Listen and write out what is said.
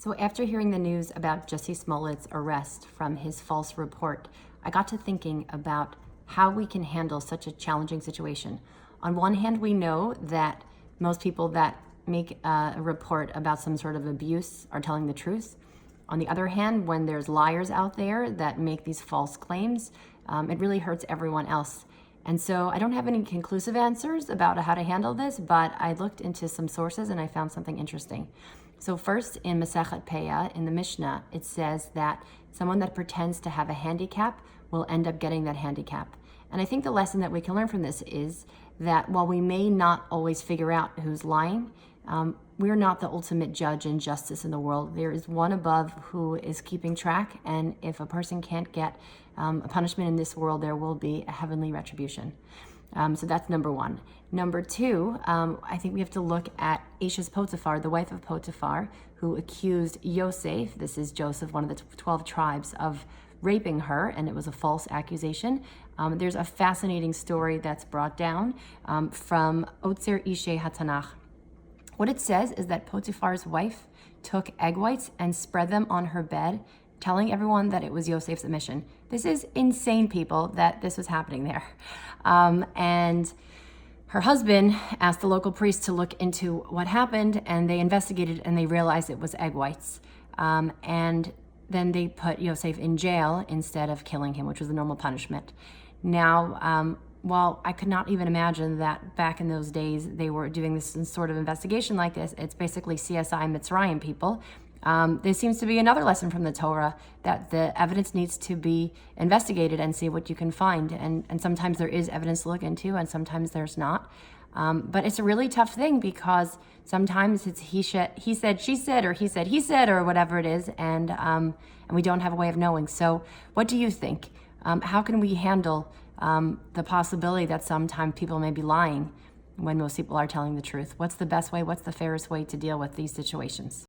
So after hearing the news about Jussie Smollett's arrest from his false report, I got to thinking about how we can handle such a challenging situation. On one hand, we know that most people that make a report about some sort of abuse are telling the truth. On the other hand, when there's liars out there that make these false claims, it really hurts everyone else. And so I don't have any conclusive answers about how to handle this, but I looked into some sources and I found something interesting. So first, in Masechet Peah, in the Mishnah, it says that someone that pretends to have a handicap will end up getting that handicap. And I think the lesson that we can learn from this is that while we may not always figure out who's lying, we're not the ultimate judge and justice in the world. There is one above who is keeping track, and if a person can't get a punishment in this world, there will be a heavenly retribution. So that's number one. Number two, I think we have to look at Eshes Potiphar, the wife of Potiphar, who accused Yosef, this is Joseph, one of the 12 tribes, of raping her, and it was a false accusation. There's a fascinating story that's brought down from Otzer Ishe HaTanach. What it says is that Potiphar's wife took egg whites and spread them on her bed, telling everyone that it was Yosef's admission. This is insane, people, that this was happening there. And her husband asked the local priest to look into what happened, and they investigated and they realized it was egg whites. And then they put Yosef in jail instead of killing him, which was the normal punishment. Now, while I could not even imagine that back in those days they were doing this sort of investigation like this, it's basically CSI Mitzrayim, people. There seems to be another lesson from the Torah that the evidence needs to be investigated and see what you can find. And sometimes there is evidence to look into and sometimes there's not. But it's a really tough thing because sometimes it's he said, she said, or he said, he said, or whatever it is. And we don't have a way of knowing. So what do you think? How can we handle the possibility that sometimes people may be lying when most people are telling the truth? What's the best way? What's the fairest way to deal with these situations?